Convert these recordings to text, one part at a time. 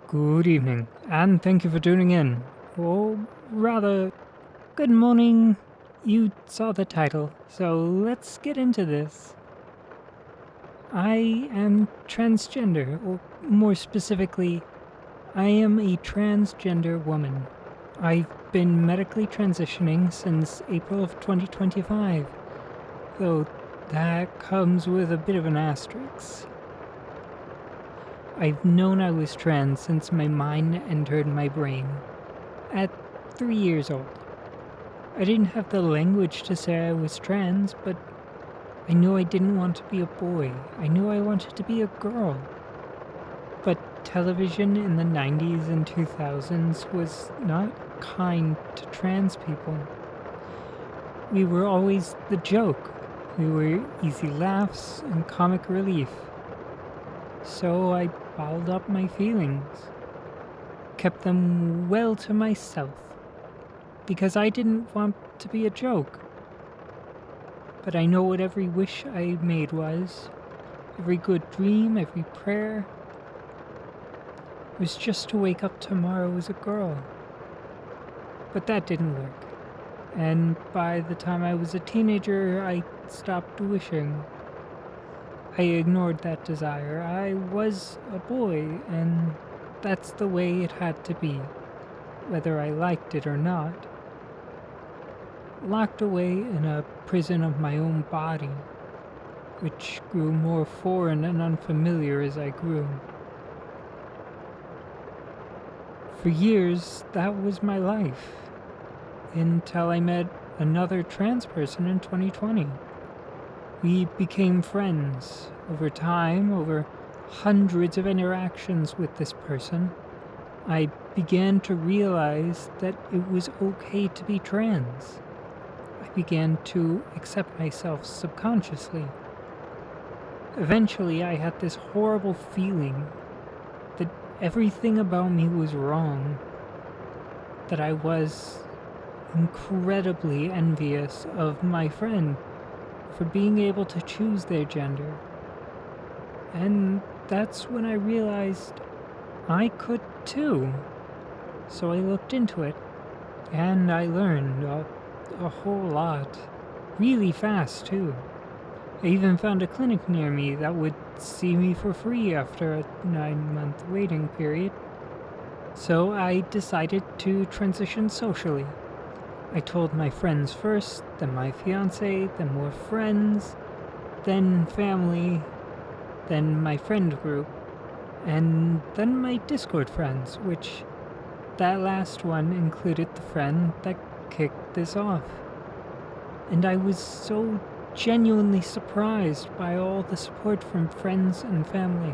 Good evening, and thank you for tuning in. Or rather, good morning. You saw the title, so let's get into this. I am transgender, or more specifically, I am a transgender woman. I've been medically transitioning since April of 2025, though that comes with a bit of an asterisk. I've known I was trans since my mind entered my brain, at 3 years old. I didn't have the language to say I was trans, but I knew I didn't want to be a boy. I knew I wanted to be a girl. But television in the 90s and 2000s was not kind to trans people. We were always the joke. We were easy laughs and comic relief. So I bottled up my feelings, kept them well to myself, because I didn't want to be a joke. But I know what every wish I made was, every good dream, every prayer, was just to wake up tomorrow as a girl. But that didn't work, and by the time I was a teenager, I stopped wishing. I ignored that desire. I was a boy, and that's the way it had to be, whether I liked it or not. Locked away in a prison of my own body, which grew more foreign and unfamiliar as I grew. For years, that was my life, until I met another trans person in 2020. We became friends. Over time, over hundreds of interactions with this person, I began to realize that it was okay to be trans. I began to accept myself subconsciously. Eventually, I had this horrible feeling that everything about me was wrong, that I was incredibly envious of my friend for being able to choose their gender. And that's when I realized I could too. So I looked into it, and I learned a whole lot. Really fast too. I even found a clinic near me that would see me for free after a 9-month waiting period. So I decided to transition socially. I told my friends first, then my fiance, then more friends, then family, then my friend group, and then my Discord friends, which that last one included the friend that kicked this off. And I was so genuinely surprised by all the support from friends and family.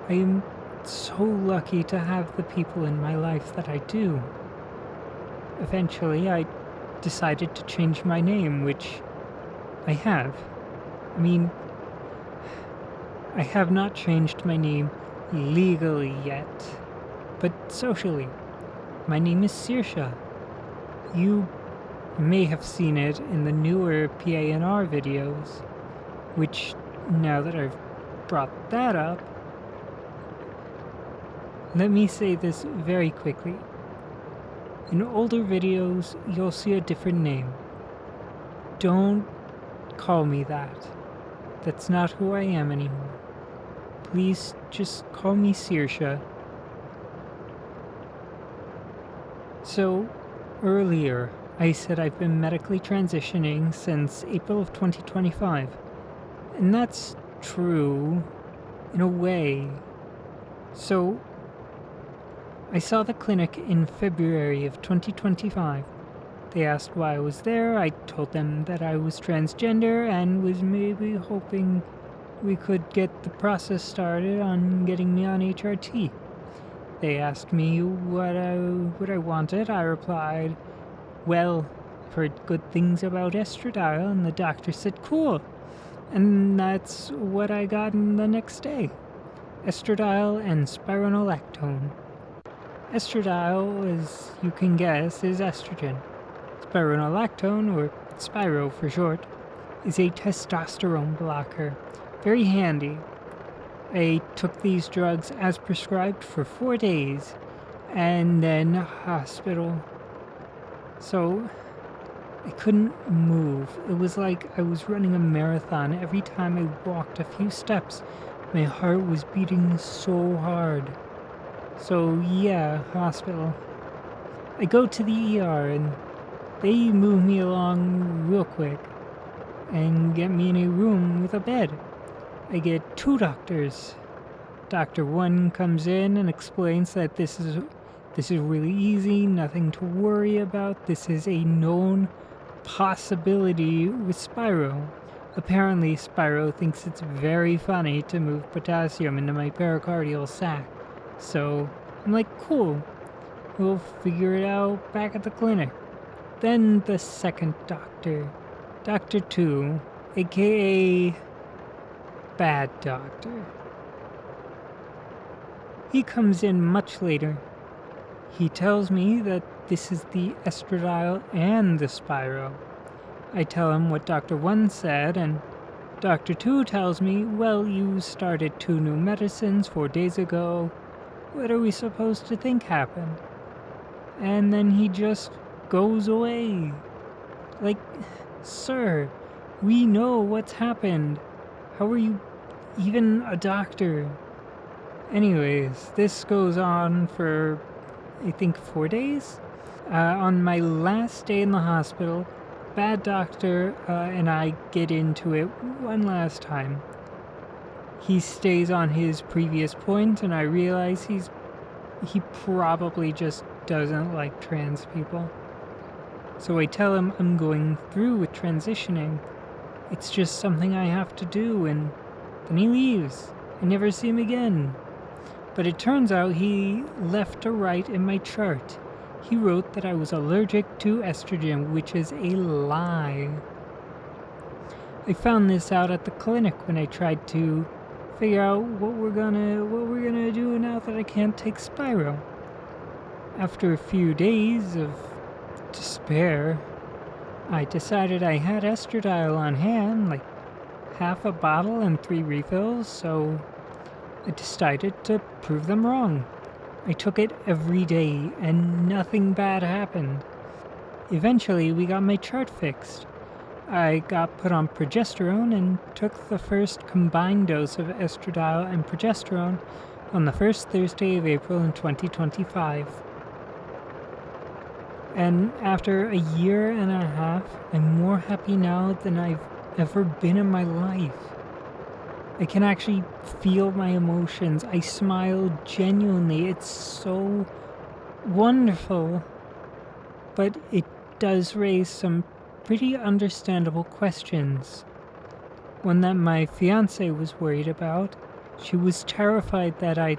I am so lucky to have the people in my life that I do. Eventually, I decided to change my name, which I have. I have not changed my name legally yet, but socially. My name is Saoirse. You may have seen it in the newer PANR videos, which, now that I've brought that up, let me say this very quickly. In older videos, you'll see a different name. Don't call me that. That's not who I am anymore. Please just call me Saoirse. So, earlier, I said I've been medically transitioning since April of 2025. And that's true, in a way. So, I saw the clinic in February of 2025. They asked why I was there. I told them that I was transgender and was maybe hoping we could get the process started on getting me on HRT. They asked me what I wanted. I replied, well, I've heard good things about estradiol, and the doctor said, cool. And that's what I got the next day. Estradiol and spironolactone. Estradiol, as you can guess, is estrogen. Spironolactone, or Spiro for short, is a testosterone blocker. Very handy. I took these drugs as prescribed for 4 days, and then hospital. So I couldn't move. It was like I was running a marathon. Every time I walked a few steps, my heart was beating so hard. So yeah, hospital. I go to the ER and they move me along real quick and get me in a room with a bed. I get 2 doctors. Doctor 1 comes in and explains that this is really easy, nothing to worry about. This is a known possibility with Spyro. Apparently, Spyro thinks it's very funny to move potassium into my pericardial sac. So I'm like, cool, we'll figure it out back at the clinic. Then the second doctor, Doctor 2, aka Bad Doctor. He comes in much later. He tells me that this is the estradiol and the Spyro. I tell him what Dr. 1 said, and Dr. 2 tells me, well, you started 2 new medicines 4 days ago. What are we supposed to think happened? And then he just goes away. Like, sir, we know what's happened. How are you even a doctor? Anyways, this goes on for, I think, 4 days. On my last day in the hospital, Bad Doctor and I get into it one last time. He stays on his previous point, and I realize he probably just doesn't like trans people. So I tell him I'm going through with transitioning. It's just something I have to do, and then he leaves. I never see him again. But it turns out he left a write in my chart. He wrote that I was allergic to estrogen, which is a lie. I found this out at the clinic when I tried to figure out what we're gonna do now that I can't take Spyro. After a few days of despair, I decided I had estradiol on hand, like half a bottle and 3 refills, so I decided to prove them wrong. I took it every day, and nothing bad happened. Eventually, we got my chart fixed. I got put on progesterone and took the first combined dose of estradiol and progesterone on the first Thursday of April in 2025. And after a year and a half, I'm more happy now than I've ever been in my life. I can actually feel my emotions. I smile genuinely. It's so wonderful. But it does raise some pretty understandable questions. One that my fiancée was worried about. She was terrified that I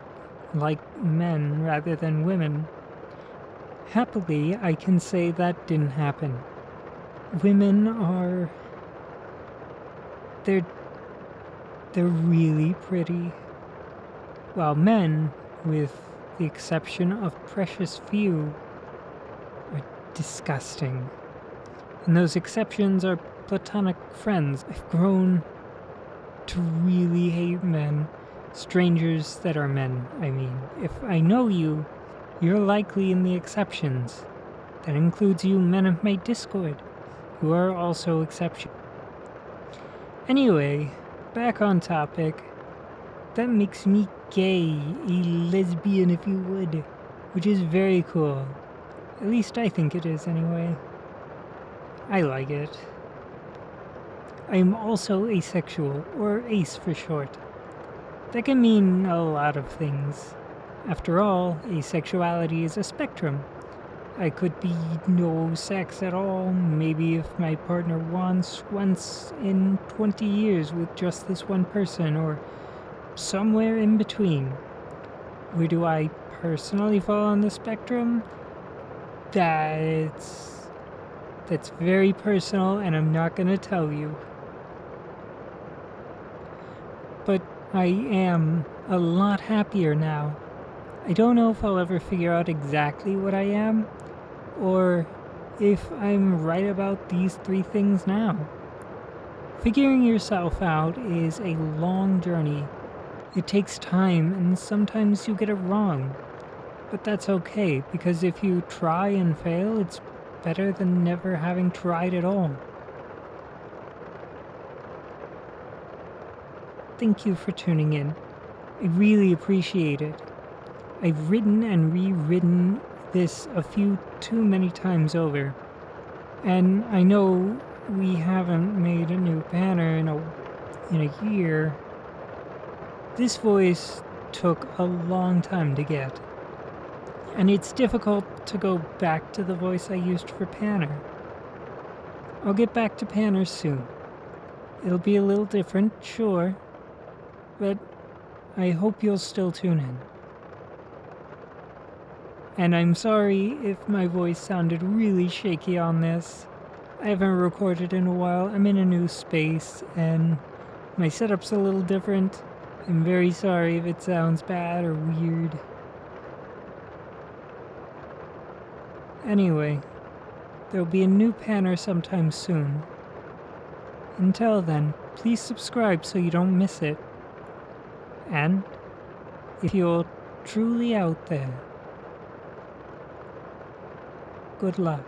like men rather than women. Happily, I can say that didn't happen. Women are... They're really pretty, while men, with the exception of precious few, are disgusting. And those exceptions are platonic friends. I've grown to really hate men. Strangers that are men, I mean. If I know you, you're likely in the exceptions. That includes you men of my Discord, who are also exceptions. Anyway, back on topic. That makes me gay, a lesbian if you would, which is very cool. At least I think it is anyway. I like it. I am also asexual, or ace for short. That can mean a lot of things. After all, asexuality is a spectrum. I could be no sex at all, maybe if my partner wants once in 20 years with just this one person, or somewhere in between. Where do I personally fall on the spectrum? That's very personal, and I'm not gonna tell you. But I am a lot happier now. I don't know if I'll ever figure out exactly what I am, or if I'm right about these 3 things now. Figuring yourself out is a long journey. It takes time, and sometimes you get it wrong. But that's okay, because if you try and fail, it's better than never having tried at all. Thank you for tuning in. I really appreciate it. I've written and rewritten this a few too many times over. And I know we haven't made a new PANR in a year. This voice took a long time to get. And it's difficult to go back to the voice I used for PANR. I'll get back to PANR soon. It'll be a little different, sure, but I hope you'll still tune in. And I'm sorry if my voice sounded really shaky on this. I haven't recorded in a while. I'm in a new space, and my setup's a little different. I'm very sorry if it sounds bad or weird. Anyway, there'll be a new PANR sometime soon. Until then, please subscribe so you don't miss it. And if you're truly out there, good luck.